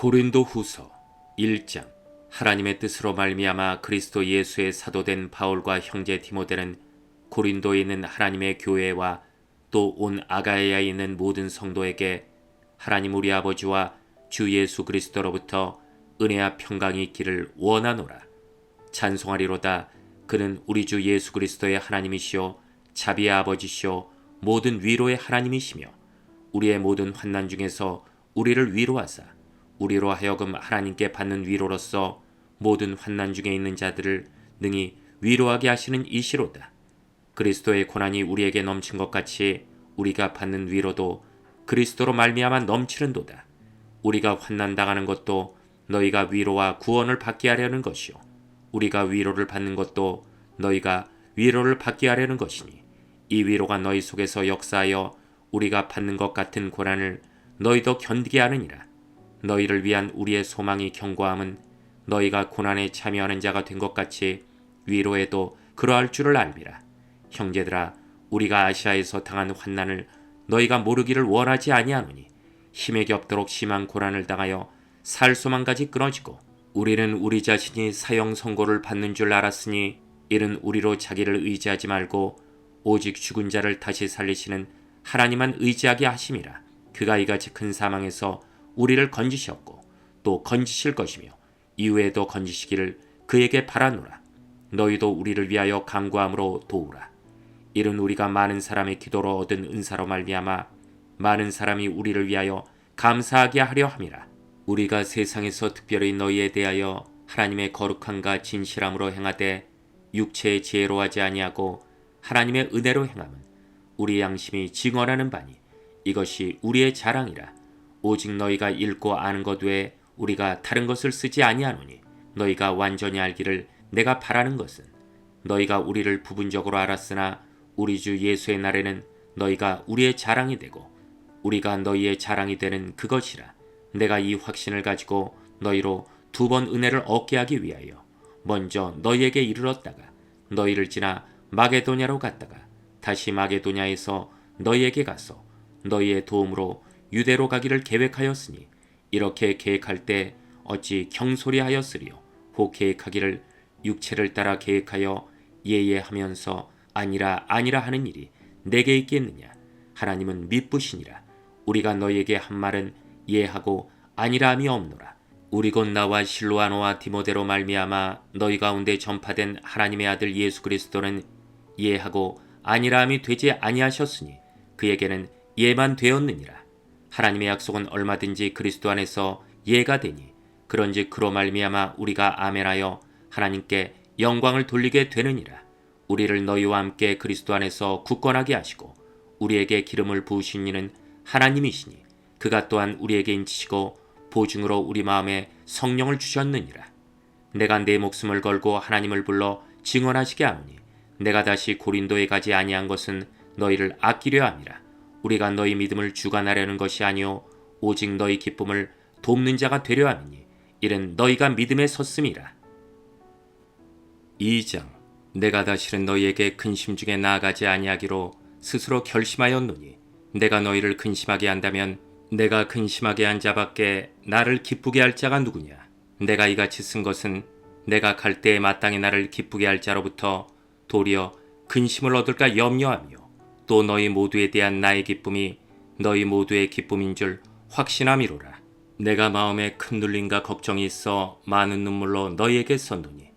고린도후서 1장. 하나님의 뜻으로 말미암아 그리스도 예수의 사도된 바울과 형제 디모데는 고린도에 있는 하나님의 교회와 또 온 아가야에 있는 모든 성도에게 하나님 우리 아버지와 주 예수 그리스도로부터 은혜와 평강이 있기를 원하노라. 찬송하리로다. 그는 우리 주 예수 그리스도의 하나님이시요 자비의 아버지시요 모든 위로의 하나님이시며 우리의 모든 환난 중에서 우리를 위로하사 우리로 하여금 하나님께 받는 위로로서 모든 환난 중에 있는 자들을 능히 위로하게 하시는 이시로다. 그리스도의 고난이 우리에게 넘친 것 같이 우리가 받는 위로도 그리스도로 말미암아 넘치는도다. 우리가 환난 당하는 것도 너희가 위로와 구원을 받게 하려는 것이요 우리가 위로를 받는 것도 너희가 위로를 받게 하려는 것이니 이 위로가 너희 속에서 역사하여 우리가 받는 것 같은 고난을 너희도 견디게 하느니라. 너희를 위한 우리의 소망이 견고함은 너희가 고난에 참여하는 자가 된 것 같이 위로에도 그러할 줄을 알미라. 형제들아, 우리가 아시아에서 당한 환난을 너희가 모르기를 원하지 아니하노니 힘에게 없도록 심한 고난을 당하여 살 소망까지 끊어지고 우리는 우리 자신이 사형 선고를 받는 줄 알았으니 이는 우리로 자기를 의지하지 말고 오직 죽은 자를 다시 살리시는 하나님만 의지하게 하심이라. 그가 이같이 큰 사망에서 우리를 건지셨고 또 건지실 것이며 이후에도 건지시기를 그에게 바라노라. 너희도 우리를 위하여 간구함으로 도우라. 이는 우리가 많은 사람의 기도로 얻은 은사로 말미암아 많은 사람이 우리를 위하여 감사하게 하려 함이라. 우리가 세상에서 특별히 너희에 대하여 하나님의 거룩함과 진실함으로 행하되 육체의 지혜로 하지 아니하고 하나님의 은혜로 행함은 우리 양심이 증언하는 바니 이것이 우리의 자랑이라. 오직 너희가 읽고 아는 것 외에 우리가 다른 것을 쓰지 아니하노니 너희가 완전히 알기를 내가 바라는 것은 너희가 우리를 부분적으로 알았으나 우리 주 예수의 날에는 너희가 우리의 자랑이 되고 우리가 너희의 자랑이 되는 그것이라. 내가 이 확신을 가지고 너희로 두 번 은혜를 얻게 하기 위하여 먼저 너희에게 이르렀다가 너희를 지나 마게도냐로 갔다가 다시 마게도냐에서 너희에게 가서 너희의 도움으로 유대로 가기를 계획하였으니 이렇게 계획할 때 어찌 경솔히하였으리요. 혹 계획하기를 육체를 따라 계획하여 예예하면서 아니라 하는 일이 내게 있겠느냐. 하나님은 미쁘시니라. 우리가 너희에게 한 말은 예하고 아니라함이 없노라. 우리 곧 나와 실로아노와 디모데로 말미암아 너희 가운데 전파된 하나님의 아들 예수 그리스도는 예하고 아니라함이 되지 아니하셨으니 그에게는 예만 되었느니라. 하나님의 약속은 얼마든지 그리스도 안에서 예가 되니 그런즉 그로 말미암아 우리가 아멘하여 하나님께 영광을 돌리게 되느니라. 우리를 너희와 함께 그리스도 안에서 굳건하게 하시고 우리에게 기름을 부으신 이는 하나님이시니 그가 또한 우리에게 인치시고 보증으로 우리 마음에 성령을 주셨느니라. 내가 내 목숨을 걸고 하나님을 불러 증언하시게 하노니 내가 다시 고린도에 가지 아니한 것은 너희를 아끼려 함이라. 우리가 너희 믿음을 주관하려는 것이 아니요 오직 너희 기쁨을 돕는 자가 되려 함이니 이는 너희가 믿음에 섰음이라. 2장. 내가 다시는 너희에게 근심 중에 나아가지 아니하기로 스스로 결심하였노니 내가 너희를 근심하게 한다면 내가 근심하게 한 자밖에 나를 기쁘게 할 자가 누구냐. 내가 이같이 쓴 것은 내가 갈 때에 마땅히 나를 기쁘게 할 자로부터 도리어 근심을 얻을까 염려하며 또 너희 모두에 대한 나의 기쁨이 너희 모두의 기쁨인 줄 확신함이로라. 내가 마음에 큰 눌림과 걱정이 있어 많은 눈물로 너희에게 썼노니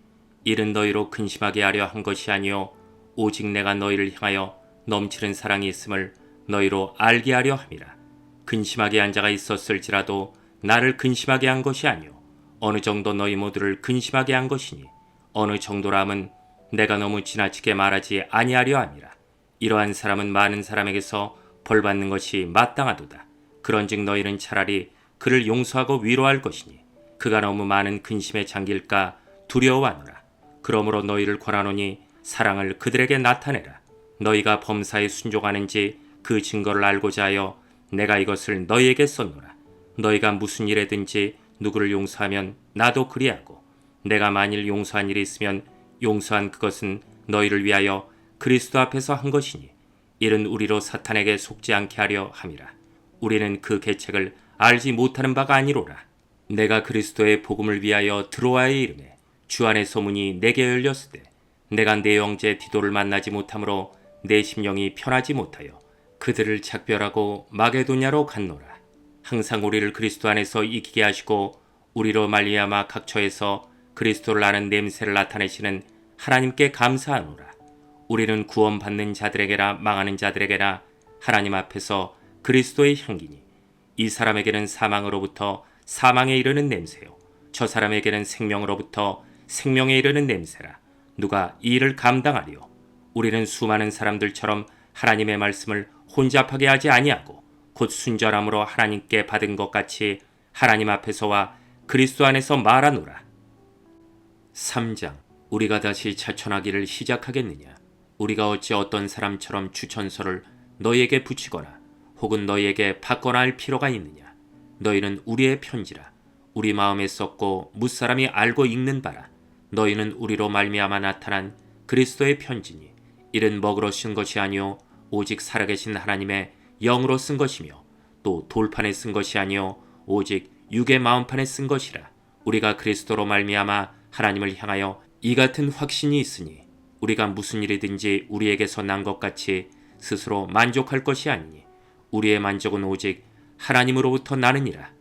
이는 너희로 근심하게 하려 한 것이 아니요 오직 내가 너희를 향하여 넘치는 사랑이 있음을 너희로 알게 하려 함이라. 근심하게 한 자가 있었을지라도 나를 근심하게 한 것이 아니요 어느 정도 너희 모두를 근심하게 한 것이니 어느 정도라면 내가 너무 지나치게 말하지 아니하려 함이라. 이러한 사람은 많은 사람에게서 벌받는 것이 마땅하도다. 그런즉 너희는 차라리 그를 용서하고 위로할 것이니 그가 너무 많은 근심에 잠길까 두려워하노라. 그러므로 너희를 권하노니 사랑을 그들에게 나타내라. 너희가 범사에 순종하는지 그 증거를 알고자 하여 내가 이것을 너희에게 썼노라. 너희가 무슨 일에든지 누구를 용서하면 나도 그리하고 내가 만일 용서한 일이 있으면 용서한 그것은 너희를 위하여 그리스도 앞에서 한 것이니 이는 우리로 사탄에게 속지 않게 하려 함이라. 우리는 그 계책을 알지 못하는 바가 아니로라. 내가 그리스도의 복음을 위하여 드로아에 이르매 주 안의 소문이 내게 열렸을 때 내가 내 형제 디도를 만나지 못하므로 내 심령이 편하지 못하여 그들을 작별하고 마게도냐로 갔노라. 항상 우리를 그리스도 안에서 이기게 하시고 우리로 말미암아 각처에서 그리스도를 아는 냄새를 나타내시는 하나님께 감사하노라. 우리는 구원받는 자들에게나 망하는 자들에게나 하나님 앞에서 그리스도의 향기니 이 사람에게는 사망으로부터 사망에 이르는 냄새요 저 사람에게는 생명으로부터 생명에 이르는 냄새라. 누가 이 일을 감당하리요? 우리는 수많은 사람들처럼 하나님의 말씀을 혼잡하게 하지 아니하고 곧 순전함으로 하나님께 받은 것 같이 하나님 앞에서와 그리스도 안에서 말하노라. 3장. 우리가 다시 자천하기를 시작하겠느냐? 우리가 어찌 어떤 사람처럼 추천서를 너희에게 붙이거나 혹은 너희에게 받거나 할 필요가 있느냐? 너희는 우리의 편지라. 우리 마음에 썼고 무사람이 알고 읽는 바라. 너희는 우리로 말미암아 나타난 그리스도의 편지니 이는 먹으로 쓴 것이 아니요 오직 살아계신 하나님의 영으로 쓴 것이며 또 돌판에 쓴 것이 아니요 오직 육의 마음판에 쓴 것이라. 우리가 그리스도로 말미암아 하나님을 향하여 이 같은 확신이 있으니 우리가 무슨 일이든지 우리에게서 난 것 같이 스스로 만족할 것이 아니니 우리의 만족은 오직 하나님으로부터 나느니라.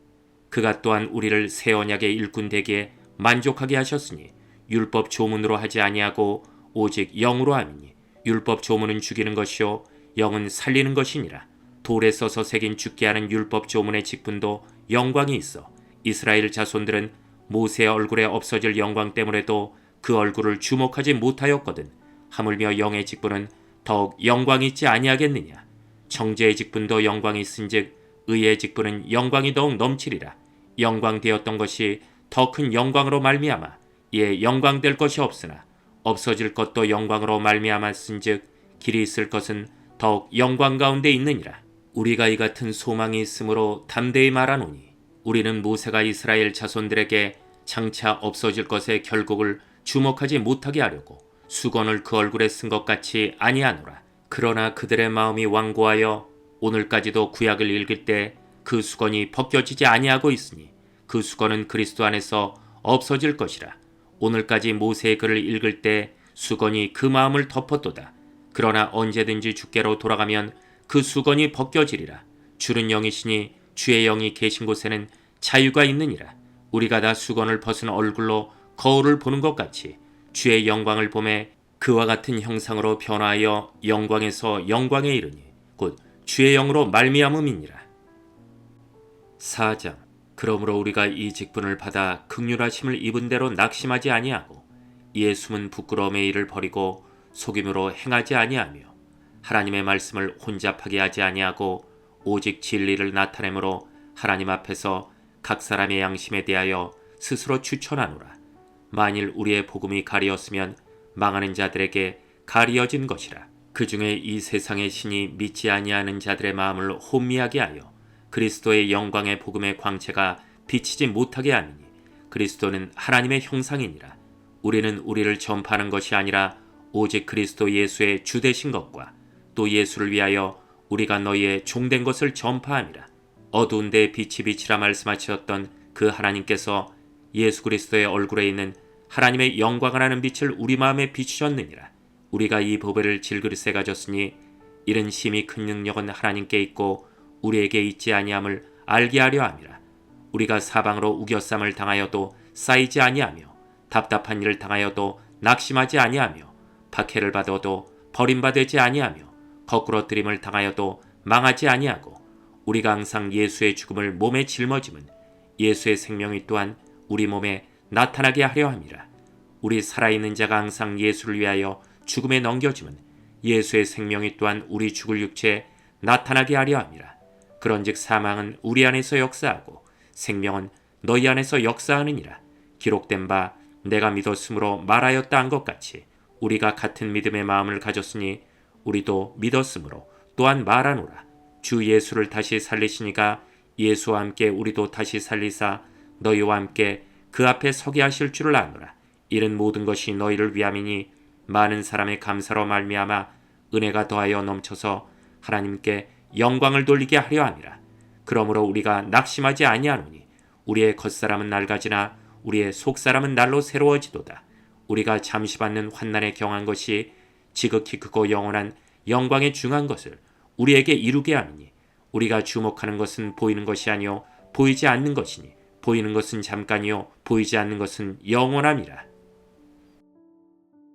그가 또한 우리를 새 언약의 일꾼 되기에 만족하게 하셨으니 율법 조문으로 하지 아니하고 오직 영으로 함이니 율법 조문은 죽이는 것이요 영은 살리는 것이니라. 돌에 써서 새긴 죽게 하는 율법 조문의 직분도 영광이 있어 이스라엘 자손들은 모세의 얼굴에 없어질 영광 때문에도 그 얼굴을 주목하지 못하였거든. 하물며 영의 직분은 더욱 영광이 있지 아니하겠느냐? 정죄의 직분도 영광이 있은즉 의의 직분은 영광이 더욱 넘치리라. 영광되었던 것이 더 큰 영광으로 말미암아 이에 영광될 것이 없으나 없어질 것도 영광으로 말미암았은즉 길이 있을 것은 더욱 영광 가운데 있느니라. 우리가 이 같은 소망이 있으므로 담대히 말하노니 우리는 모세가 이스라엘 자손들에게 장차 없어질 것의 결국을 주목하지 못하게 하려고 수건을 그 얼굴에 쓴 것 같이 아니하노라. 그러나 그들의 마음이 완고하여 오늘까지도 구약을 읽을 때 그 수건이 벗겨지지 아니하고 있으니 그 수건은 그리스도 안에서 없어질 것이라. 오늘까지 모세의 글을 읽을 때 수건이 그 마음을 덮었도다. 그러나 언제든지 주께로 돌아가면 그 수건이 벗겨지리라. 주는 영이시니 주의 영이 계신 곳에는 자유가 있느니라. 우리가 다 수건을 벗은 얼굴로 거울을 보는 것 같이 주의 영광을 보매 그와 같은 형상으로 변화하여 영광에서 영광에 이르니 곧 주의 영으로 말미암음이니라. 4장. 그러므로 우리가 이 직분을 받아 긍휼하심을 입은 대로 낙심하지 아니하고 이에 숨은 부끄러움의 일을 버리고 속임으로 행하지 아니하며 하나님의 말씀을 혼잡하게 하지 아니하고 오직 진리를 나타내므로 하나님 앞에서 각 사람의 양심에 대하여 스스로 추천하노라. 만일 우리의 복음이 가리었으면 망하는 자들에게 가리어진 것이라. 그 중에 이 세상의 신이 믿지 아니하는 자들의 마음을 혼미하게 하여 그리스도의 영광의 복음의 광채가 비치지 못하게 함이니 그리스도는 하나님의 형상이니라. 우리는 우리를 전파하는 것이 아니라 오직 그리스도 예수의 주 되신 것과 또 예수를 위하여 우리가 너희의 종된 것을 전파함이라. 어두운 데에 빛이 비치라 말씀하셨던 그 하나님께서 예수 그리스도의 얼굴에 있는 하나님의 영광을 하는 빛을 우리 마음에 비추셨느니라. 우리가 이 보배를 질그릇에 가졌으니 이런 심히 큰 능력은 하나님께 있고 우리에게 있지 아니함을 알게 하려 함이라. 우리가 사방으로 우겨쌈을 당하여도 쌓이지 아니하며 답답한 일을 당하여도 낙심하지 아니하며 박해를 받아도 버림받지 아니하며 거꾸러뜨림을 당하여도 망하지 아니하고 우리가 항상 예수의 죽음을 몸에 짊어짐은 예수의 생명이 또한 우리 몸에 나타나게 하려 함이라. 우리 살아있는 자가 항상 예수를 위하여 죽음에 넘겨짐은 예수의 생명이 또한 우리 죽을 육체에 나타나게 하려 함이라. 그런즉 사망은 우리 안에서 역사하고 생명은 너희 안에서 역사하느니라. 기록된 바 내가 믿었으므로 말하였다 한 것 같이 우리가 같은 믿음의 마음을 가졌으니 우리도 믿었으므로 또한 말하노라. 주 예수를 다시 살리시니까 예수와 함께 우리도 다시 살리사 너희와 함께 그 앞에 서게 하실 줄을 아노라. 이런 모든 것이 너희를 위함이니 많은 사람의 감사로 말미암아 은혜가 더하여 넘쳐서 하나님께 영광을 돌리게 하려 함이라. 그러므로 우리가 낙심하지 아니하노니 우리의 겉사람은 낡아지나 우리의 속사람은 날로 새로워지도다. 우리가 잠시 받는 환난에 경한 것이 지극히 크고 영원한 영광에 중한 것을 우리에게 이루게 하느니 우리가 주목하는 것은 보이는 것이 아니요 보이지 않는 것이니 보이는 것은 잠깐이요 보이지 않는 것은 영원함이라.